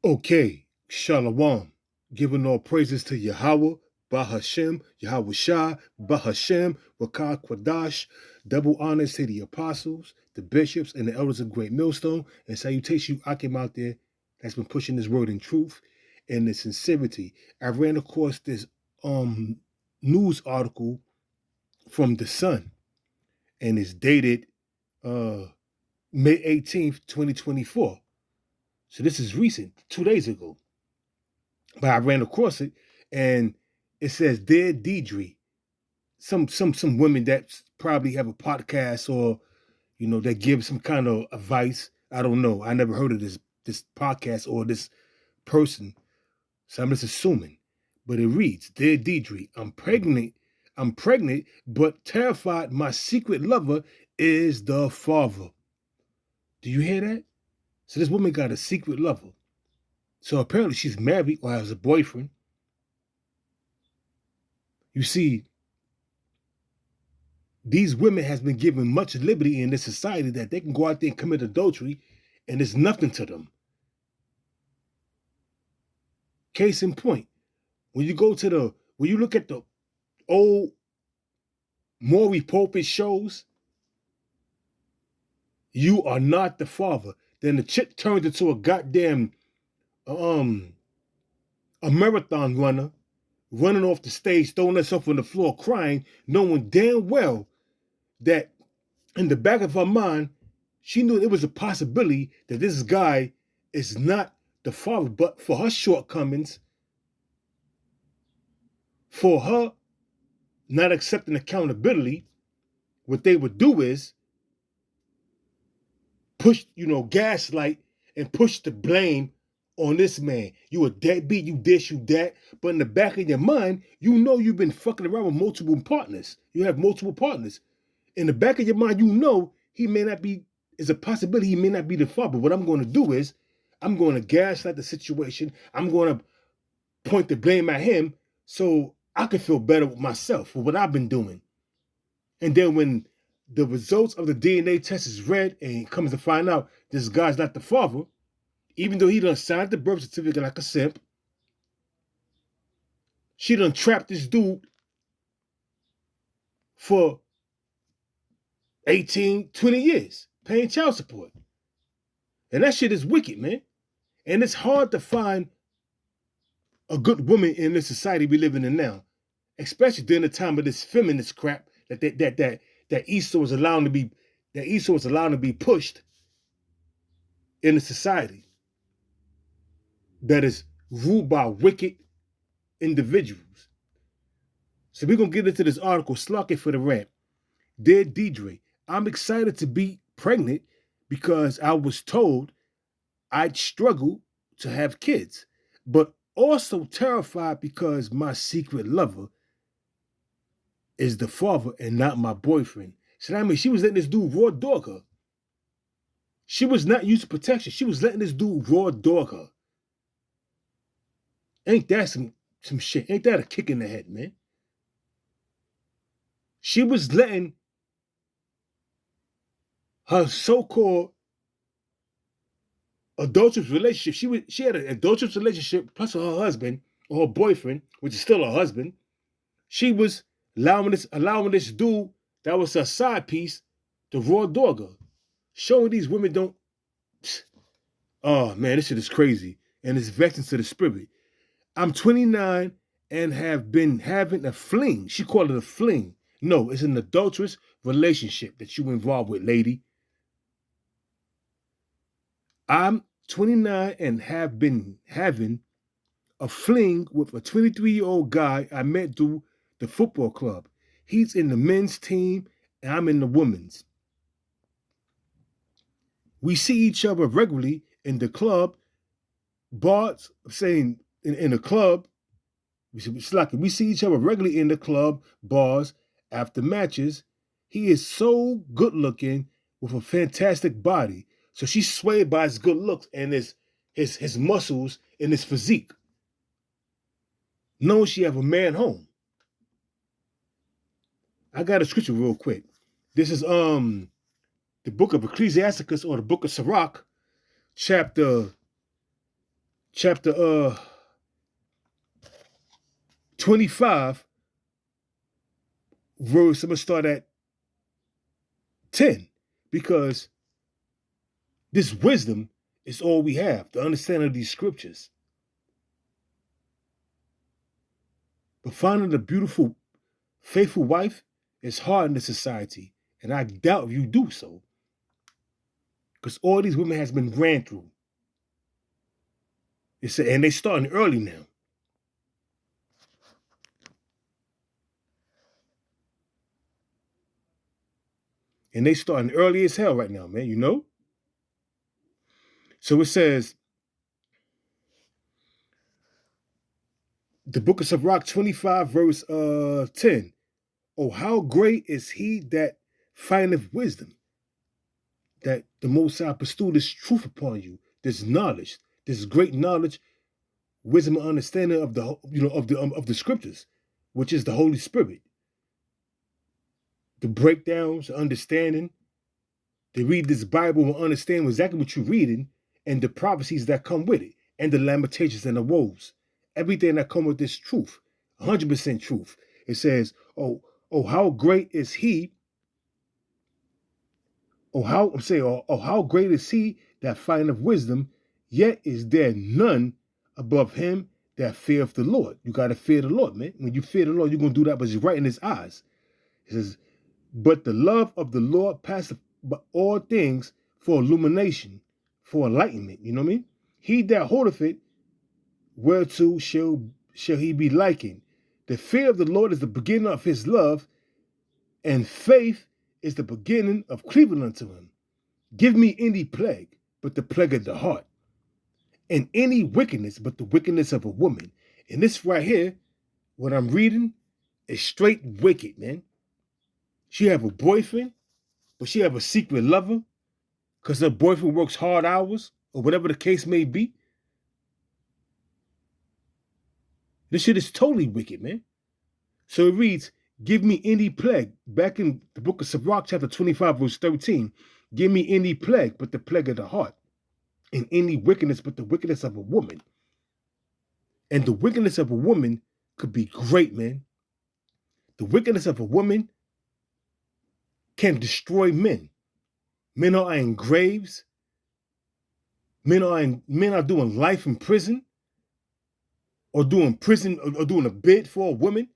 Okay, Shalom. Giving all praises to Yahweh, Bahashem, Yahweh Shah, Bahashem, Wakah Kwadash. Double honors to the apostles, the bishops, and the elders of Great Millstone. And salutation you Akim out there that's been pushing this word in truth and in sincerity. I ran across this news article from The Sun, and it's dated May 18th, 2024. So this is recent, 2 days ago. But I ran across it, and it says, "Dear Deidre," some women that probably have a podcast, or that give some kind of advice. I don't know. I never heard of this podcast or this person, so I'm just assuming. But it reads, "Dear Deidre, I'm pregnant. I'm pregnant, but terrified my secret lover is the father." Do you hear that? So this woman got a secret lover. So apparently she's married or has a boyfriend. You see, these women has been given much liberty in this society that they can go out there and commit adultery, and it's nothing to them. Case in point, when you look at the old Maury Pulpit shows, "You are not the father." Then the chick turns into a goddamn a marathon runner, running off the stage, throwing herself on the floor, crying, knowing damn well that in the back of her mind, she knew it was a possibility that this guy is not the father, but for her shortcomings, for her not accepting accountability, what they would do is push, gaslight and push the blame on this man. You a deadbeat, you this, you that. But in the back of your mind, you know you've been fucking around with multiple partners. You have multiple partners. In the back of your mind, you know he may not be, it's a possibility he may not be the father. What I'm going to do is, I'm going to gaslight the situation. I'm going to point the blame at him so I can feel better with myself for what I've been doing. And then when the results of the DNA test is read and comes to find out this guy's not the father, even though he done signed the birth certificate like a simp, she done trapped this dude for 18, 20 years, paying child support. And that shit is wicked, man. And it's hard to find a good woman in this society we living in now, especially during the time of this feminist crap that Esau is allowing to be pushed in a society that is ruled by wicked individuals. So we're gonna get into this article, Sluck It for the Rant. "Dear Deidre, I'm excited to be pregnant because I was told I'd struggle to have kids, but also terrified because my secret lover is the father and not my boyfriend." So that means she was letting this dude raw dog her. She was not using protection. She was letting this dude raw dog her. Ain't that some shit? Ain't that a kick in the head, man? She was letting her so-called adulterous relationship. She had an adulterous relationship plus her husband or her boyfriend, which is still her husband. She was allowing this dude that was her side piece to raw dog her. Showing these women don't. Oh man, this shit is crazy. And it's vexing to the spirit. "I'm 29 and have been having a fling." She called it a fling. No, it's an adulterous relationship that you involved with, lady. "I'm 29 and have been having a fling with a 23-year-old guy I met through the football club. He's in the men's team and I'm in the women's. We see each other regularly in the club, bars, saying in the club, we see each other regularly in the club, bars, after matches. He is so good looking with a fantastic body." So she's swayed by his good looks and his muscles and his physique. Knowing she have a man home. I got a scripture real quick. This is the book of Ecclesiasticus, or the book of Sirach, chapter chapter 25, verse, I'm going to start at 10, because this wisdom is all we have, the understanding of these scriptures. But finding a beautiful, faithful wife is hard in this society, and I doubt if you do so, because all these women has been ran through. And they starting early now. And they starting early as hell right now, man, you know? So it says, the book of Sirach 25, verse 10. Oh, how great is he that findeth wisdom, that the Most High bestow this truth upon you, this knowledge, this great knowledge, wisdom and understanding of the scriptures, which is the Holy Spirit. The breakdowns, the understanding. They read this Bible and understand exactly what you're reading, and the prophecies that come with it, and the lamentations and the woes. Everything that come with this truth, 100% truth. It says, oh, how great is he, how great is he that findeth wisdom, yet is there none above him that feareth the Lord. You got to fear the Lord, man. When you fear the Lord, you're going to do that, but it's right in his eyes. It says, but the love of the Lord passeth all things for illumination, for enlightenment. You know what I mean? He that holdeth it, whereto shall he be likened. The fear of the Lord is the beginning of his love, and faith is the beginning of cleaving unto him. Give me any plague, but the plague of the heart, and any wickedness, but the wickedness of a woman. And this right here, what I'm reading, is straight wicked, man. She have a boyfriend, but she have a secret lover, because her boyfriend works hard hours, or whatever the case may be. This shit is totally wicked, man. So it reads, give me any plague. Back in the book of Sirach, chapter 25, verse 13, give me any plague, but the plague of the heart, and any wickedness, but the wickedness of a woman. And the wickedness of a woman could be great, man. The wickedness of a woman can destroy men. Men are in graves. Men are doing life in prison, or doing a bid for a woman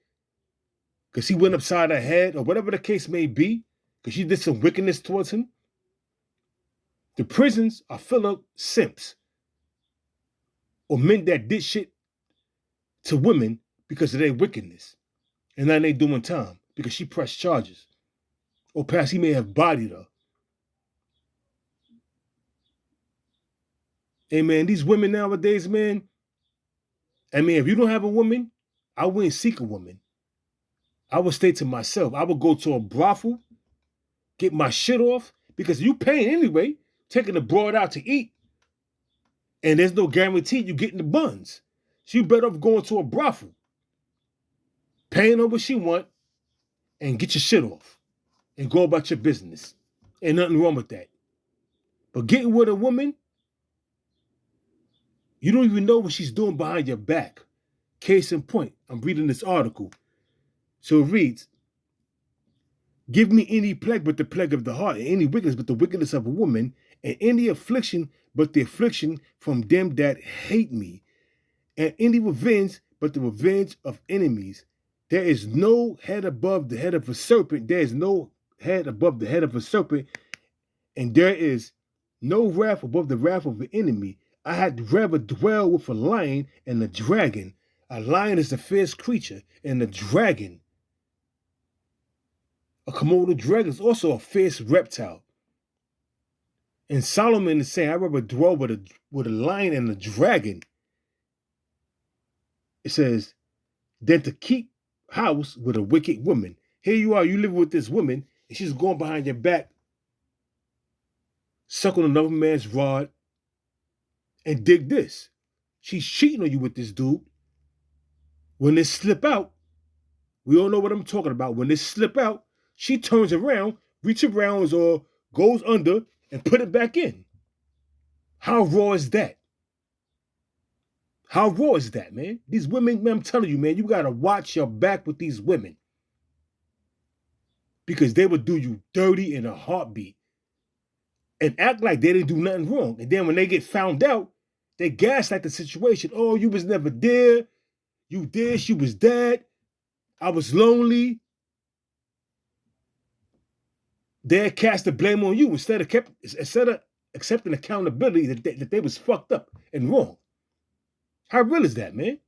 because he went upside her head, or whatever the case may be, because she did some wickedness towards him. The prisons are full of simps, or men that did shit to women because of their wickedness. And now they doing time because she pressed charges. Or perhaps he may have bodied her. Hey man, these women nowadays, man, I mean, if you don't have a woman, I wouldn't seek a woman. I would stay to myself. I would go to a brothel, get my shit off, because you paying anyway, taking the broad out to eat, and there's no guarantee you getting the buns. So you better off going to a brothel, paying her what she want, and get your shit off, and go about your business. Ain't nothing wrong with that. But getting with a woman, you don't even know what she's doing behind your back. Case in point, I'm reading this article. So it reads, give me any plague but the plague of the heart, and any wickedness but the wickedness of a woman, and any affliction but the affliction from them that hate me, and any revenge but the revenge of enemies. There is no head above the head of a serpent. There is no head above the head of a serpent, and there is no wrath above the wrath of the enemy. I had rather dwell with a lion and a dragon. A lion is a fierce creature, and a dragon, a Komodo dragon, is also a fierce reptile. And Solomon is saying, I'd rather dwell with a lion and a dragon. It says, than to keep house with a wicked woman. Here you are, you live with this woman, and she's going behind your back, sucking another man's rod. And dig this, she's cheating on you with this dude. When they slip out, we all know what I'm talking about. When they slip out, she turns around, reaches around, or goes under and put it back in. How raw is that? How raw is that, man? These women, man, I'm telling you, man, you got to watch your back with these women. Because they would do you dirty in a heartbeat and act like they didn't do nothing wrong. And then when they get found out, they gaslight the situation. Oh, you was never there. You this, you was that. I was lonely. They cast the blame on you instead of accepting accountability that they was fucked up and wrong. How real is that, man?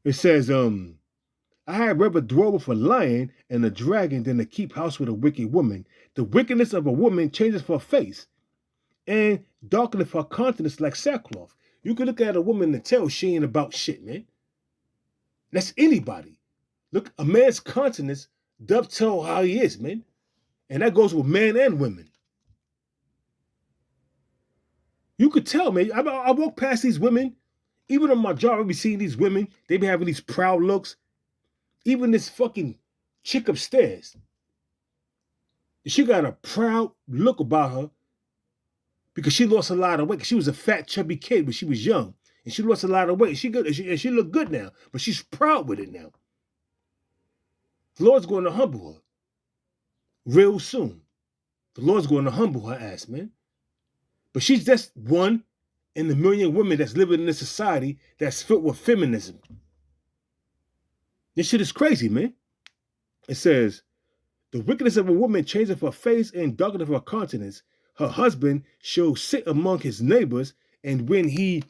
It says, I had rather dwell with a lion and a dragon than to keep house with a wicked woman. The wickedness of a woman changes her face and darkeneth her countenance like sackcloth. You can look at a woman and tell she ain't about shit, man. That's anybody. Look, a man's countenance dovetail how he is, man. And that goes with men and women. You could tell, man. I walk past these women. Even on my job, I be seeing these women. They be having these proud looks. Even this fucking chick upstairs. She got a proud look about her because she lost a lot of weight. She was a fat, chubby kid when she was young. And she lost a lot of weight. She look good now. But she's proud with it now. The Lord's going to humble her. Real soon. The Lord's going to humble her ass, man. But she's just one in the million women that's living in this society that's filled with feminism. This shit is crazy, man. It says, the wickedness of a woman changeth her face and darkeneth her countenance. Her husband shall sit among his neighbors, and when he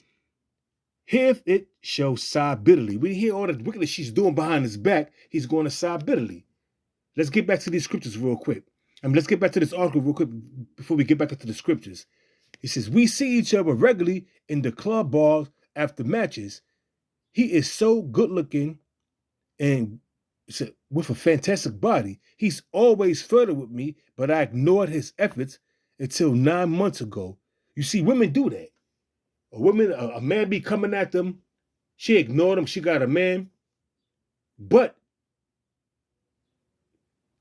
heareth it, shall sigh bitterly. When he hear all the wickedness she's doing behind his back, he's going to sigh bitterly. Let's get back to these scriptures real quick. Let's get back to this article real quick before we get back into the scriptures. It says, we see each other regularly in the club bars after matches. He is so good looking and with a fantastic body. He's always flirted with me, but I ignored his efforts until 9 months ago. You see, women do that. A man be coming at them. She ignored him. She got a man. But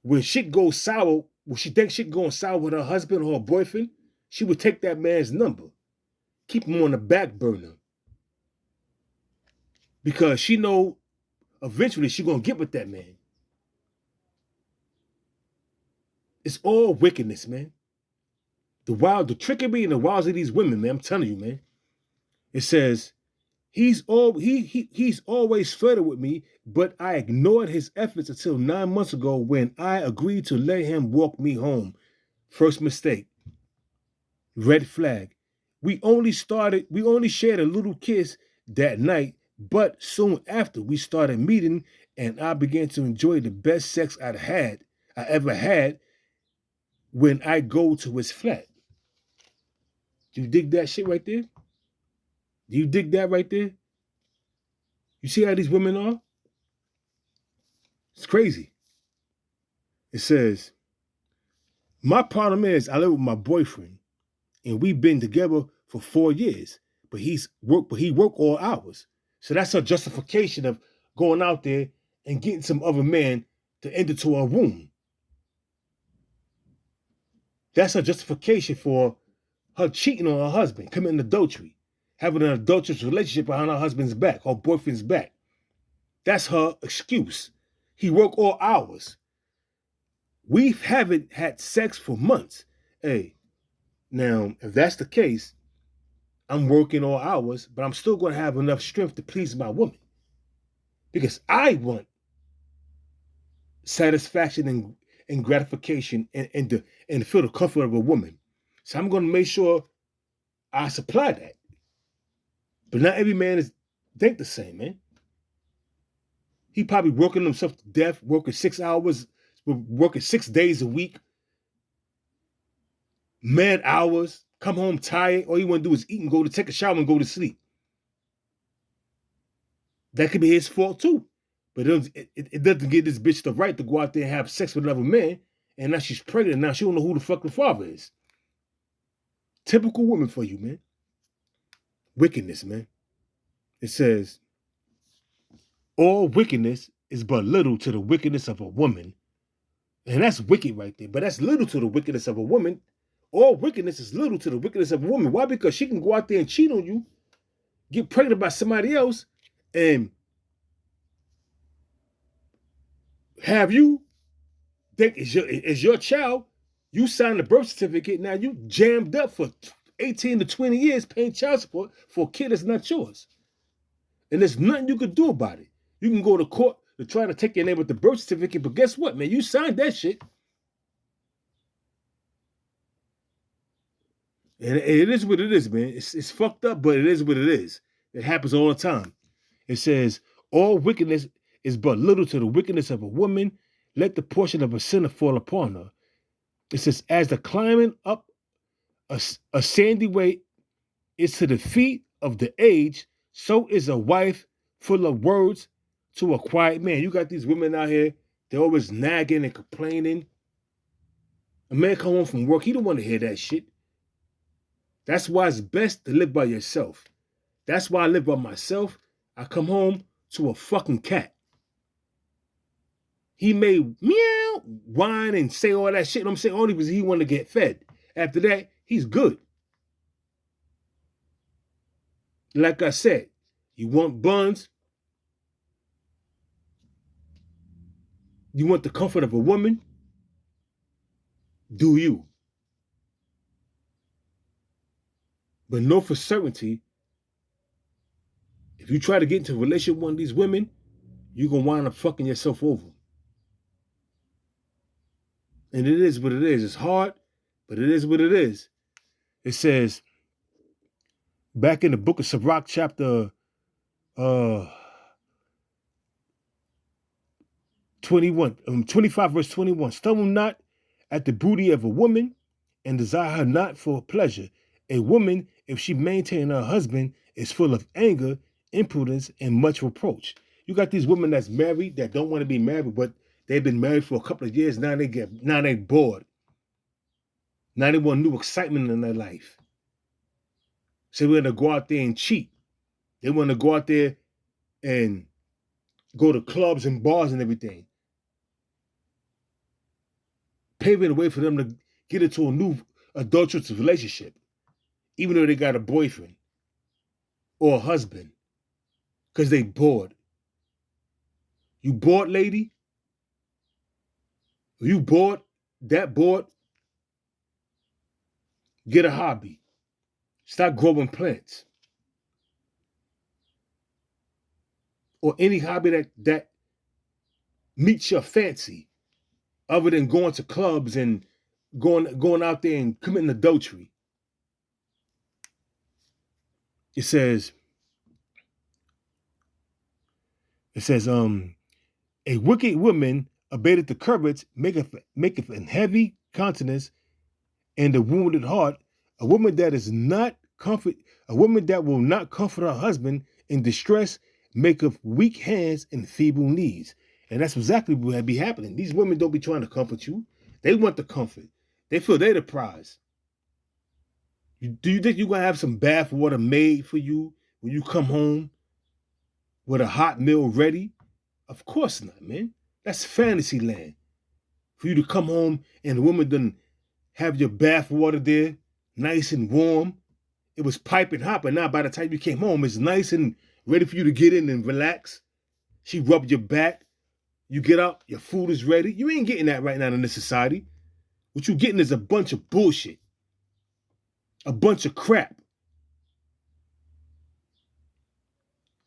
when shit goes sour, when she thinks shit going sour with her husband or her boyfriend, she would take that man's number, keep him on the back burner. Because she know eventually she gonna get with that man. It's all wickedness, man. The trickery and the wiles of these women, man. I'm telling you, man. It says, he's always flirted with me, but I ignored his efforts until 9 months ago when I agreed to let him walk me home. First mistake. Red flag. We only shared a little kiss that night, but soon after we started meeting and I began to enjoy the best sex I ever had when I go to his flat. Do you dig that shit right there? Do you dig that right there? You see how these women are? It's crazy. It says, my problem is I live with my boyfriend and we've been together for 4 years, but he work all hours. So that's her justification of going out there and getting some other man to enter to her womb. That's her justification for her cheating on her husband, committing adultery, having an adulterous relationship behind her husband's back, her boyfriend's back. That's her excuse. He work all hours. We haven't had sex for months. Hey, now, if that's the case, I'm working all hours, but I'm still going to have enough strength to please my woman. Because I want satisfaction and gratification and to feel the comfort of a woman. So I'm going to make sure I supply that. But not every man think the same, man. He probably working himself to death, working 6 hours, working 6 days a week, mad hours, come home tired. All you want to do is eat and go to take a shower and go to sleep. That could be his fault too. But it doesn't give this bitch the right to go out there and have sex with another man. And now she's pregnant. Now she don't know who the fuck the father is. Typical woman for you, man. Wickedness, man. It says, all wickedness is but little to the wickedness of a woman. And that's wicked right there. But that's little to the wickedness of a woman. All wickedness is little to the wickedness of a woman. Why? Because she can go out there and cheat on you. get pregnant by somebody else and have you think it's your child. You signed the birth certificate. Now you jammed up for 18 to 20 years paying child support for a kid that's not yours. And there's nothing you can do about it. You can go to court to try to take your name with the birth certificate, but guess what, man? You signed that shit. And it is what it is, man. It's fucked up, but it is what it is. It happens all the time. It says, all wickedness is but little to the wickedness of a woman. Let the portion of a sinner fall upon her. It says, as the climbing up a sandy way is to the feet of the age, so is a wife full of words to a quiet man. You got these women out here, they're always nagging and complaining. A man come home from work, he don't want to hear that shit. That's why it's best to live by yourself. That's why I live by myself. I come home to a fucking cat. He may meow, whine, and say all that shit. You know what I'm saying? Only because he want to get fed. After that, he's good. Like I said, you want buns. You want the comfort of a woman. Do you? But know for certainty, if you try to get into a relationship with one of these women, you're going to wind up fucking yourself over. And it is what it is. It's hard, but it is what it is. It says, back in the book of Sirach, chapter 25, verse 21, stumble not at the booty of a woman and desire her not for pleasure. A woman, if she maintain her husband, is full of anger, impudence, and much reproach. You got these women that's married that don't want to be married, but they've been married for a couple of years. Now they bored. Now they want new excitement in their life. So they want to go out there and cheat. They want to go out there and go to clubs and bars and everything. Paving the way for them to get into a new adulterous relationship, even though they got a boyfriend or a husband, because they bored. You bored, lady? Are you bored? That bored? Get a hobby. Start growing plants. Or any hobby that meets your fancy, other than going to clubs and going out there and committing adultery. It says, a wicked woman abated the courage, maketh an heavy countenance and a wounded heart. A woman that will not comfort her husband in distress, maketh weak hands and feeble knees. And that's exactly what be happening. These women don't be trying to comfort you. They want the comfort. They feel they're the prize. Do you think you're going to have some bath water made for you when you come home with a hot meal ready? Of course not, man. That's fantasy land. For you to come home and the woman doesn't have your bath water there, nice and warm. It was piping hot, but now by the time you came home, it's nice and ready for you to get in and relax. She rubbed your back. You get out, your food is ready. You ain't getting that right now in this society. What you getting is a bunch of bullshit. A bunch of crap.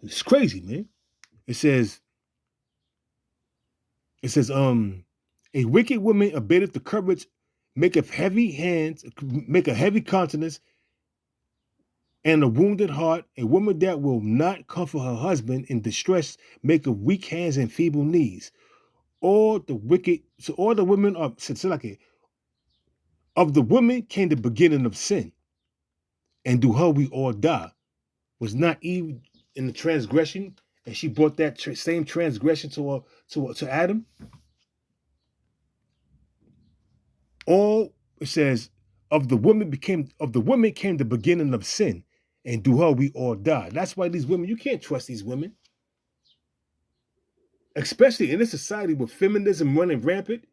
It's crazy, man. It says, a wicked woman abateth the courage, maketh heavy hands, make a heavy countenance, and a wounded heart. A woman that will not comfort her husband in distress, maketh weak hands and feeble knees. All the women are, of the women came the beginning of sin, and do her we all die. Was not Eve in the transgression, and she brought that same transgression to Adam? All, it says, of the woman came the beginning of sin, and do her we all die. That's why these women, you can't trust these women. Especially in this society with feminism running rampant,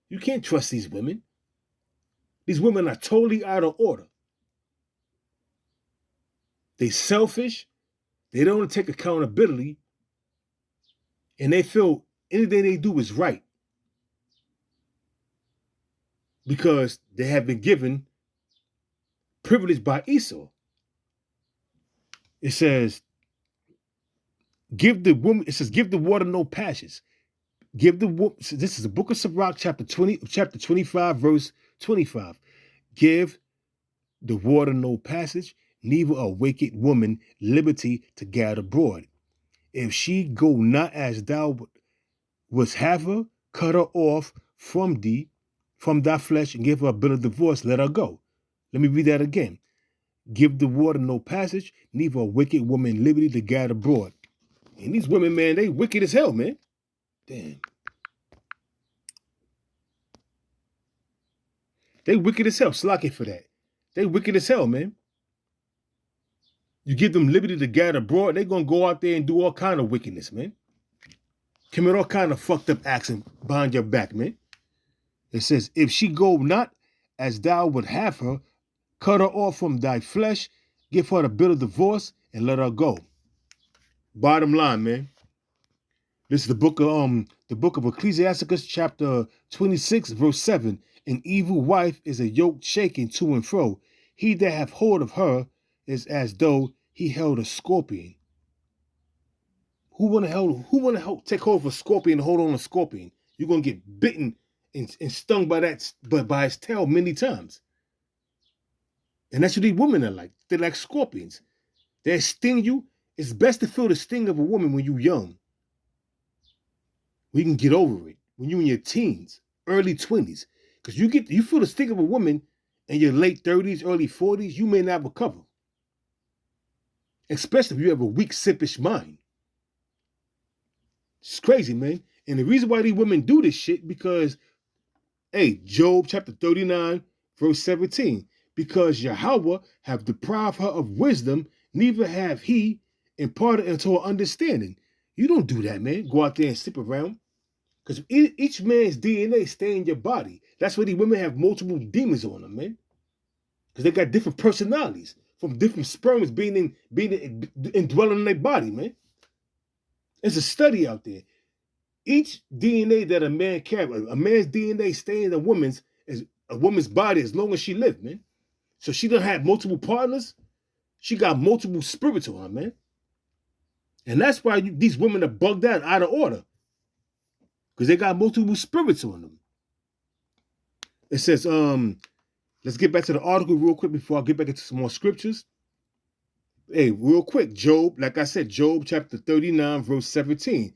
you can't trust these women. These women are totally out of order. They selfish. They don't take accountability, and they feel anything they do is right because they have been given privilege by Esau. It says, give the water no passions. Give the woman, this is the book of Sirach, chapter 25, verse 25. Give the water no passage, neither a wicked woman liberty to gad abroad. If she go not as thou wouldst have her, cut her off from thy flesh, and give her a bill of divorce, let her go. Let me read that again. Give the water no passage, neither a wicked woman liberty to gad abroad. And these women, man, they wicked as hell, man. Damn. They wicked as hell. Slack it for that. They wicked as hell, man. You give them liberty to gad abroad, they gonna go out there and do all kind of wickedness, man. Commit all kind of fucked up acts behind your back, man. It says, if she go not as thou would have her, cut her off from thy flesh, give her the bill of divorce, and let her go. Bottom line, man. This is the book of Ecclesiasticus, chapter 26, verse 7. An evil wife is a yoke shaken to and fro. He that hath hold of her is as though he held a scorpion. Who wanna take hold of a scorpion and hold on to a scorpion? You're gonna get bitten and stung by its tail many times. And that's what these women are like. They're like scorpions. They sting you. It's best to feel the sting of a woman when you're young. We can get over it when you're in your teens, early 20s. Because you feel the sting of a woman in your late 30s, early 40s, you may not recover. Especially if you have a weak, sippish mind. It's crazy, man. And the reason why these women do this shit, because, hey, Job chapter 39, verse 17. Because Yahweh have deprived her of wisdom, neither have he imparted unto her understanding. You don't do that, man. Go out there and sleep around. Because each man's DNA stay in your body. That's why these women have multiple demons on them, man. Because they got different personalities from different sperms being indwelling in their body, man. There's a study out there. Each DNA that a man carries, a man's DNA stay in a woman's body as long as she lives, man. So she done have multiple partners. She got multiple spirits on her, man. And that's why these women are bugged out of order. Because they got multiple spirits on them. It says, let's get back to the article real quick before I get back into some more scriptures. Hey, real quick, Job, like I said, Job chapter 39, verse 17.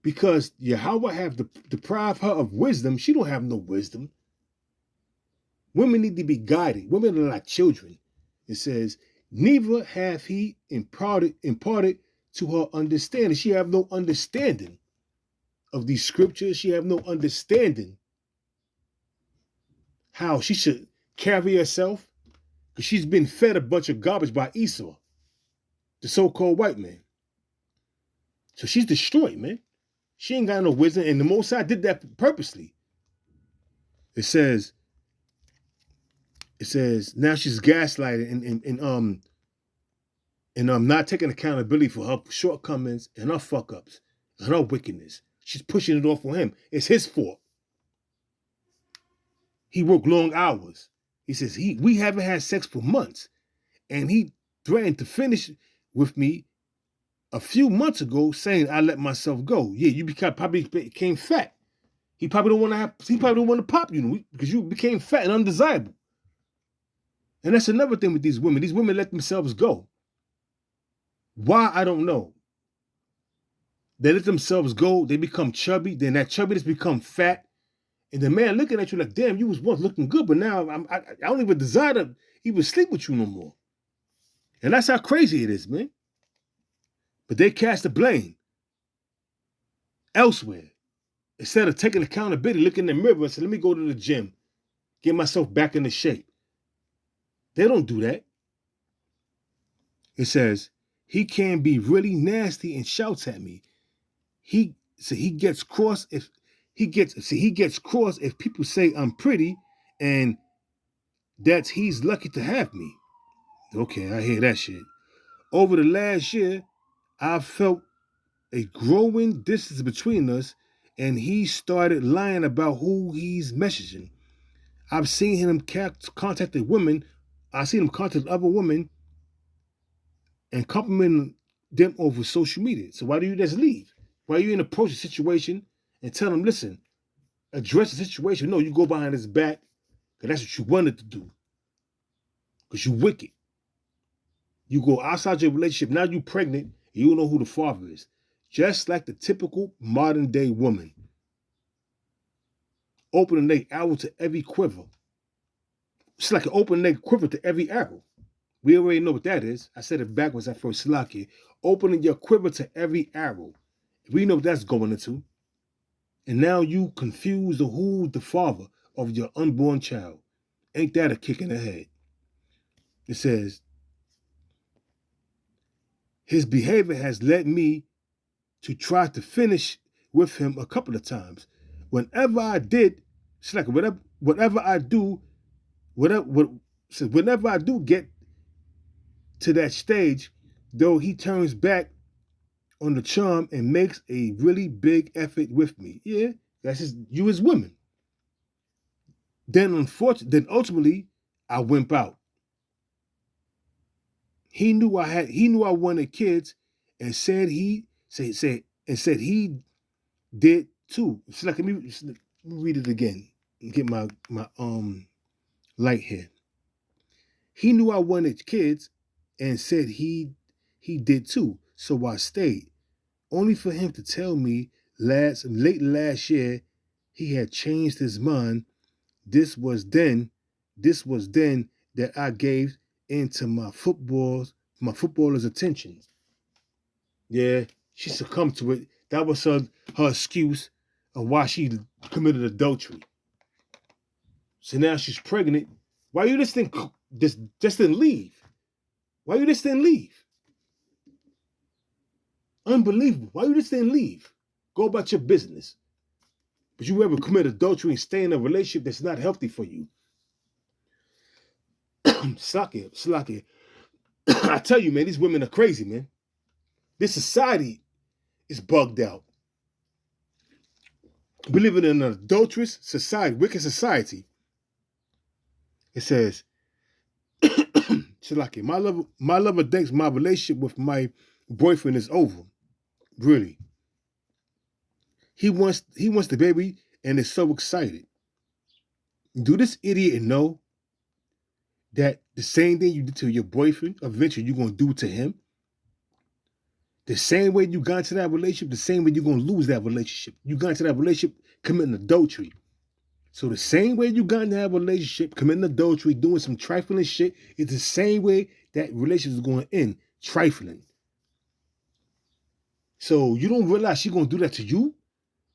Because Yahweh have deprived her of wisdom, she don't have no wisdom. Women need to be guided. Women are like children. It says, neither have he imparted to her understanding. She have no understanding of these scriptures. She have no understanding how she should carry herself, because she's been fed a bunch of garbage by Esau, the so-called white man. So she's destroyed, man. She ain't got no wisdom, and the Most High did that purposely. It says now she's gaslighting and not taking accountability for her shortcomings and her fuck-ups and her wickedness. She's pushing it off on him. It's his fault. He worked long hours. He says, we haven't had sex for months. And he threatened to finish with me a few months ago, saying I let myself go. Yeah, you probably became fat. He probably don't want to pop you because you became fat and undesirable. And that's another thing with these women. These women let themselves go. Why, I don't know. They let themselves go, they become chubby, then that chubbiness become fat. And the man looking at you like, damn, you was once looking good, but now I don't even desire to even sleep with you no more. And that's how crazy it is, man. But they cast the blame elsewhere. Instead of taking accountability, look in the mirror and say, let me go to the gym, get myself back into shape. They don't do that. It says, he can be really nasty and shouts at me. He gets cross if people say I'm pretty, and that's he's lucky to have me. Okay, I hear that shit. Over the last year, I felt a growing distance between us, and he started lying about who he's messaging. I've seen him contact women. I've seen him contact other women and compliment them over social media. So why do you just leave? Why you in approach the situation and tell them, listen, address the situation? No, you go behind his back because that's what you wanted to do. Because you wicked. You go outside your relationship. Now you pregnant. And you don't know who the father is. Just like the typical modern day woman. Opening their arrow to every quiver. It's like an open neck quiver to every arrow. We already know what that is. I said it backwards at first. Slaki. Opening your quiver to every arrow. We know what that's going into. And now you confuse the who's the father of your unborn child. Ain't that a kick in the head? It says, his behavior has led me to try to finish with him a couple of times. Whenever I did, it's like whatever I do, whenever I do get to that stage, though he turns back on the charm and makes a really big effort with me. Yeah, that's just you as women. Then ultimately, I wimp out. He knew I wanted kids and said he did too. It's like let me read it again and get my light here. He knew I wanted kids and said he did too. So I stayed. Only for him to tell me late last year he had changed his mind. This was then that I gave into my footballer's attentions. Yeah, she succumbed to it. That was her excuse of why she committed adultery. So now she's pregnant. Why you just didn't leave? Why you just didn't leave? Unbelievable. Why you just didn't leave? Go about your business. But you ever commit adultery and stay in a relationship that's not healthy for you? Slacky. I tell you, man, these women are crazy, man. This society is bugged out. We live in an adulterous society, wicked society. It says, Shalaki, my lover thinks my relationship with my boyfriend is over. Really. He wants the baby and is so excited. Do this idiot know that the same thing you did to your boyfriend, eventually you're going to do to him? The same way you got into that relationship, the same way you're going to lose that relationship. You got into that relationship committing adultery. So the same way you got into that relationship committing adultery, doing some trifling shit, is the same way that relationship is going to end, trifling. So you don't realize she's going to do that to you?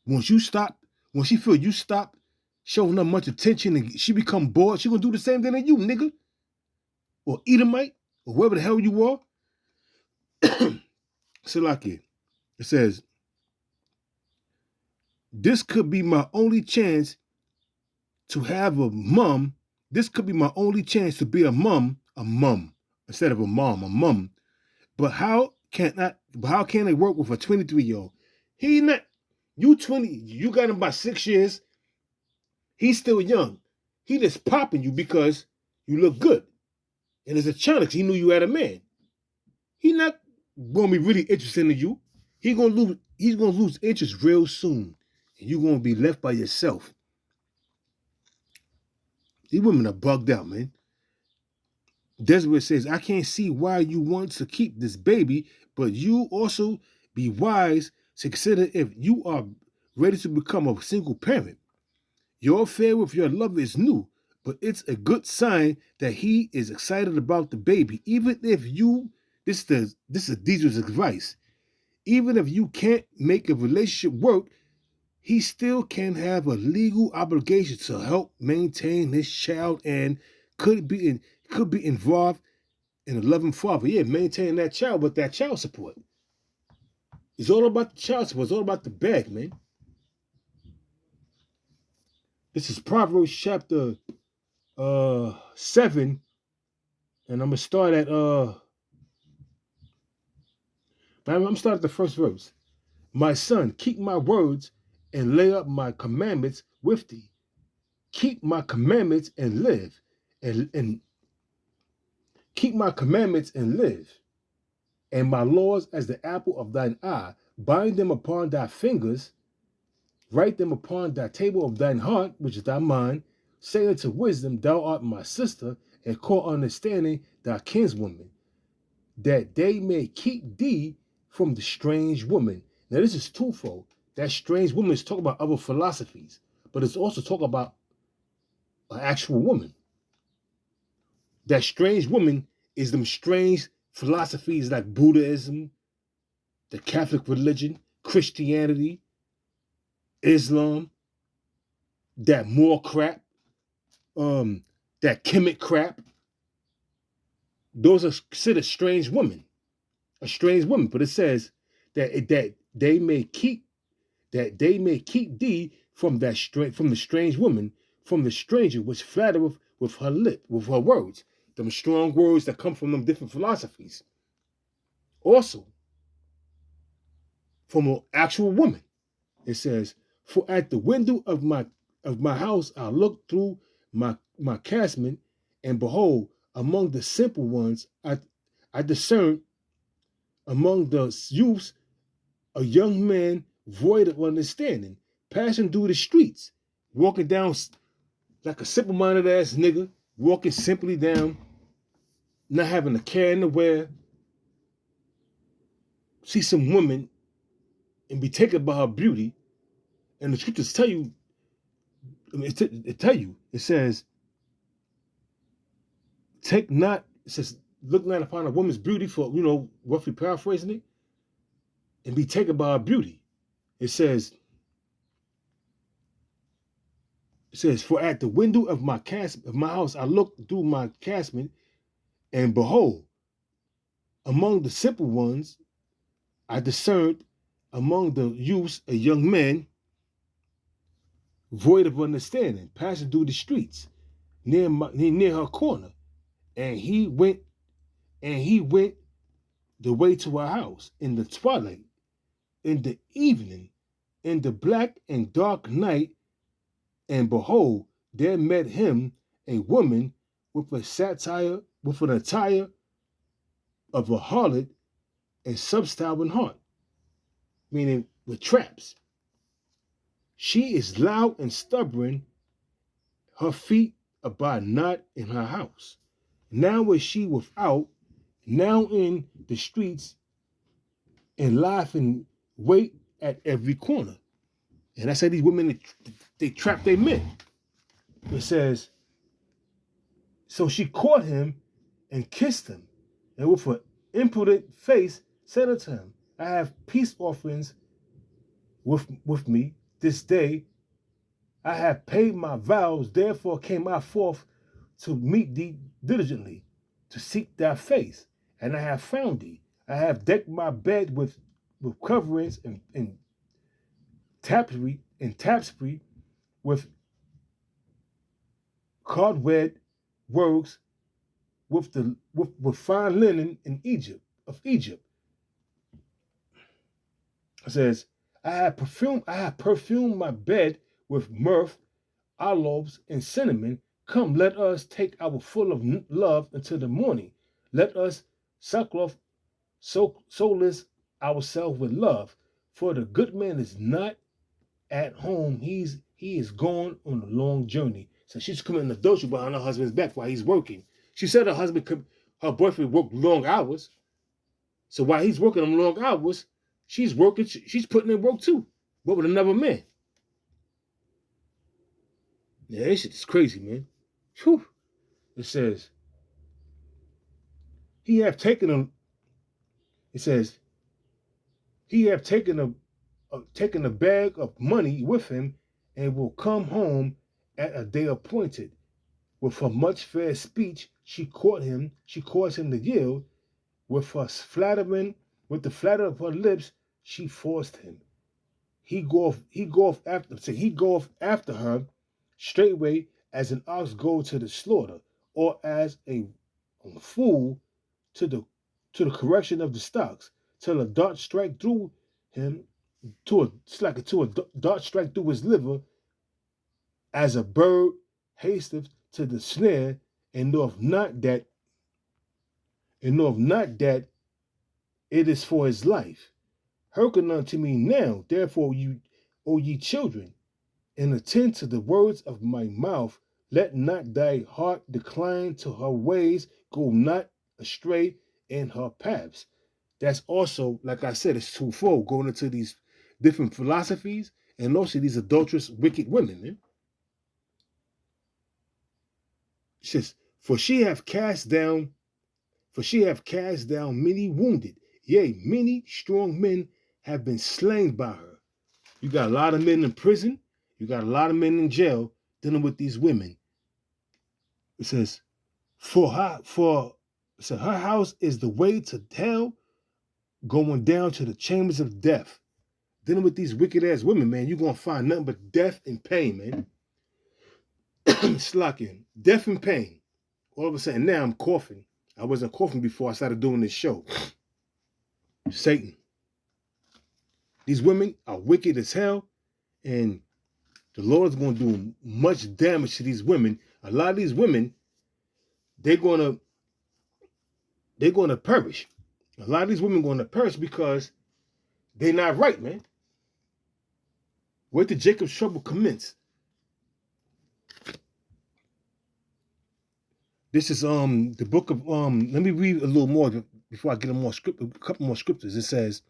Once she feel you stop showing her much attention and she become bored, she going to do the same thing to you, nigga. Or Edomite, or whoever the hell you are. Salaki, it says, this could be my only chance to have a mom. This could be my only chance to be a mom, instead of a mom. But how can it work with a 23-year-old? He not, you 20, you got him by 6 years. He's still young. He just popping you because you look good. And as a child, he knew you had a man. He not gonna be really interested in you. He's gonna lose interest real soon. And you're gonna be left by yourself. These women are bugged out, man. Desiree says, I can't see why you want to keep this baby, but you also be wise to consider if you are ready to become a single parent. Your affair with your lover is new, but it's a good sign that he is excited about the baby. Even if this is Deidre's advice, even if you can't make a relationship work, he still can have a legal obligation to help maintain his child and could be involved in a loving father. Yeah, maintain that child, but that child support. It's all about the child support. It's all about the bag, man. This is Proverbs chapter 7, and I'm gonna start at I'm starting at the first verse. My son, keep my words and lay up my commandments with thee. Keep my commandments and live, and keep my commandments and live, and my laws as the apple of thine eye. Bind them upon thy fingers, write them upon thy table of thine heart, which is thy mind. Say unto wisdom, thou art my sister, and call understanding thy kinswoman, that they may keep thee from the strange woman. Now, this is twofold. That strange woman is talking about other philosophies, but it's also talking about an actual woman. That strange woman is them strange philosophies like Buddhism, the Catholic religion, Christianity, Islam, that more crap, that Kemet crap. Those are considered strange women, a strange woman. But it says that they may keep thee from the strange woman, from the stranger which flattereth with her lip, with her words, them strong words that come from them different philosophies. Also, from an actual woman, it says, "For at the window of my house I looked through my casement, and behold, among the simple ones I discerned among the youths a young man void of understanding, passing through the streets, walking down like a simple-minded ass nigga, walking simply down, not having a care in the world. See some woman and be taken by her beauty, and the scriptures tell you, it says, look not upon a woman's beauty for, roughly paraphrasing it, and be taken by her beauty. It says, for at the window of my house I looked through my casement, and behold, among the simple ones I discerned among the youths a young man void of understanding, passing through the streets near her corner, and he went the way to her house in the twilight, in the evening, in the black and dark night, and behold, there met him a woman with an attire of a harlot and substyle in heart, meaning with traps. She is loud and stubborn, her feet abide not in her house. Now is she without, now in the streets, and lieth in wait at every corner. And I say these women, they trap their men. It says, so she caught him and kissed him, and with an impudent face said unto him, I have peace offerings with me this day. I have paid my vows, therefore came I forth to meet thee diligently, to seek thy face, and I have found thee. I have decked my bed with coverings and tapestry with cardwed works, with fine linen of Egypt. It says, I have perfumed my bed with myrrh, olives, and cinnamon. Come, let us take our full of love until the morning. Let us solace ourselves with love. For the good man is not at home. He is gone on a long journey. So she's committing adultery behind her husband's back while he's working. She said her boyfriend worked long hours. So while he's working on long hours, she's working. She's putting in work too, but with another man. Yeah, this shit is crazy, man. Whew. It says, he have taken a bag of money with him, and will come home at a day appointed. With her much fair speech, she caused him to yield. With the flatter of her lips, she forced him. He goeth after her straightway, as an ox goes to the slaughter, or as a fool to the correction of the stocks. till a dart strike through him, to a dart strike through his liver, as a bird hasteth to the snare, and knoweth not that it is for his life. Hearken unto me now, therefore, O ye children, and attend to the words of my mouth. Let not thy heart decline to her ways, go not astray in her paths. That's also, like I said, it's twofold, going into these different philosophies and also these adulterous, wicked women. Man. It says, for she have cast down many wounded, yea, many strong men have been slain by her. You got a lot of men in prison, you got a lot of men in jail dealing with these women. It says, her house is the way to hell, going down to the chambers of death. Dealing with these wicked ass women, man, you're gonna find nothing but death and pain, man. Slacking, death and pain. All of a sudden, now I'm coughing. I wasn't coughing before I started doing this show. Satan. These women are wicked as hell, and the Lord's going to do much damage to these women. A lot of these women, they're going to perish. A lot of these women are going to perish because they're not right, man. Where did Jacob's trouble commence? This is the book of let me read a little more before I get a couple more scriptures. It says,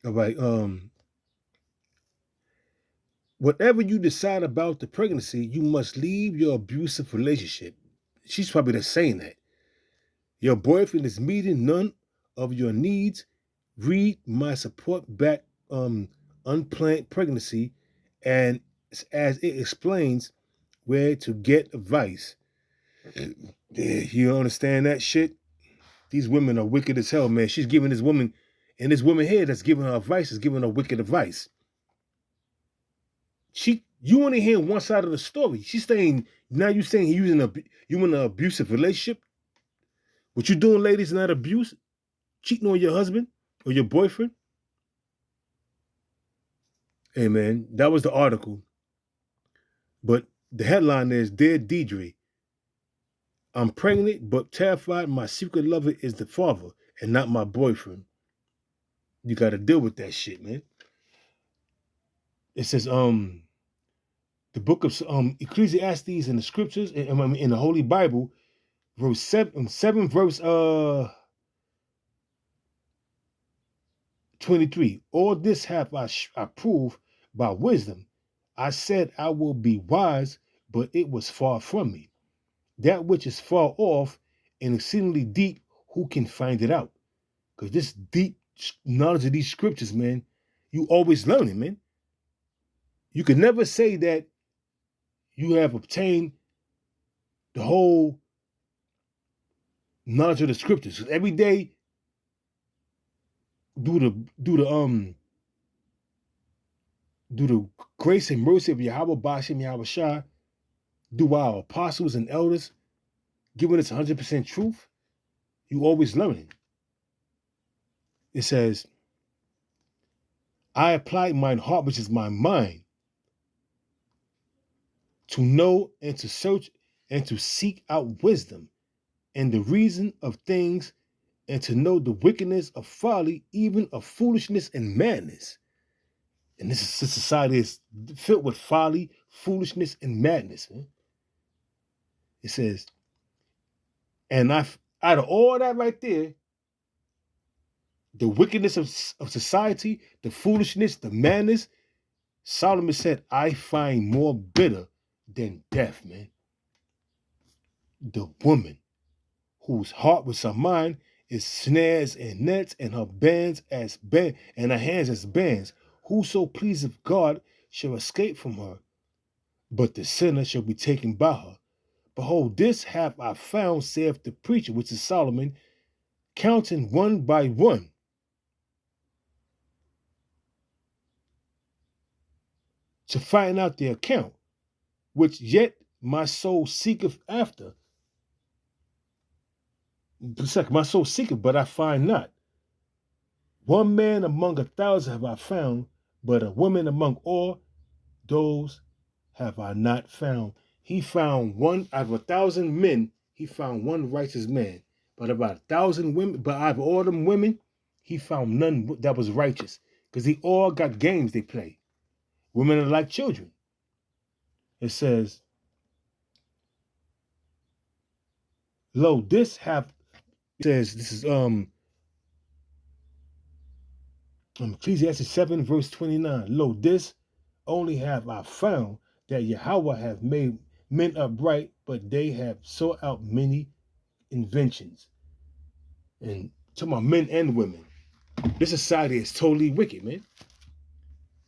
all right, whatever you decide about the pregnancy, you must leave your abusive relationship. She's probably just saying that. Your boyfriend is meeting none of your needs. Read my support back unplanned pregnancy, and as it explains where to get advice. You understand that shit? These women are wicked as hell, man. She's giving this woman, and this woman here that's giving her advice is giving her wicked advice. You only hear one side of the story. She's saying, now you saying you in an abusive relationship? What you doing, ladies, not abuse? Cheating on your husband or your boyfriend? Hey, man, that was the article. But the headline is, Dear Deidre, I'm pregnant but terrified my secret lover is the father and not my boyfriend. You got to deal with that shit, man. It says, the book of Ecclesiastes in the scriptures, in the Holy Bible, verse 7 verse 23. All this have I proved by wisdom. I said I will be wise, but it was far from me. That which is far off and exceedingly deep, who can find it out? Because this deep knowledge of these scriptures, man, you always learning, man. You can never say that you have obtained the whole knowledge of the scriptures. Because every day, do the grace and mercy of Yahweh Bashem Yahweh Shah, do our apostles and elders giving us 100% truth, you always learning. It says, I applied mine heart, which is my mind, to know and to search and to seek out wisdom and the reason of things, and to know the wickedness of folly, even of foolishness and madness. And this society is filled with folly, foolishness, and madness. Man. It says, and out of all that right there, the wickedness of society, the foolishness, the madness, Solomon said, I find more bitter than death, man. The woman whose heart with her mind is snares and nets, and her bands as bands, and her hands as bands. Whoso pleaseth God shall escape from her, but the sinner shall be taken by her. Behold, this have I found, saith the preacher, which is Solomon, counting one by one. To find out the account, which yet my soul seeketh after. My soul seeketh, but I find not. One man among 1,000 have I found, but a woman among all those have I not found. He found one out of 1,000 men, he found one righteous man. But about 1,000 women, but out of all them women, he found none that was righteous. Because they all got games they play. Women are like children. It says, lo, this have, it says, this is Ecclesiastes 7, verse 29. Lo, this only have I found, that Yahweh have made men upright, but they have sought out many inventions. And talking about men and women, this society is totally wicked, man.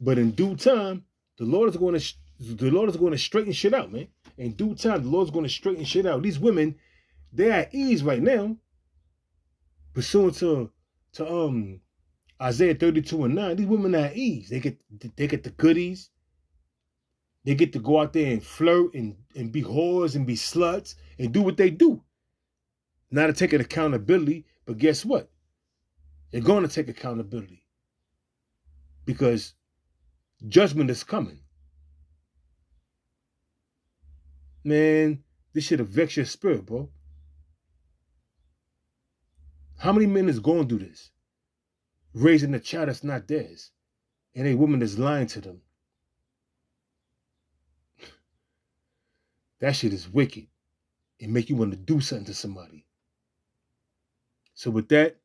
But in due time, the Lord is going to straighten shit out, man. In due time, the Lord's going to straighten shit out. These women, they're at ease right now, pursuant to Isaiah 32:9. These women are at ease. They get the goodies. They get to go out there and flirt and be whores and be sluts and do what they do. Not to take an accountability, but guess what? They're going to take accountability because judgment is coming. Man, this should vex your spirit, bro. How many men is going to do this? Raising a child that's not theirs. And a woman that's lying to them. That shit is wicked. It make you want to do something to somebody. So with that,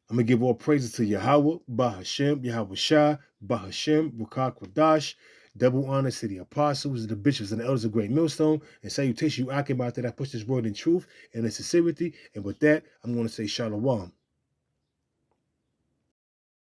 I'm going to give all praises to Yahweh, Bahashem, Yahweh Shah, Bahashem, Rukah Kwadash, double honors to the apostles, the bishops, and the elders of Great Millstone, and salutation you Akim out there that push this word in truth and in sincerity. And with that, I'm going to say Shalom.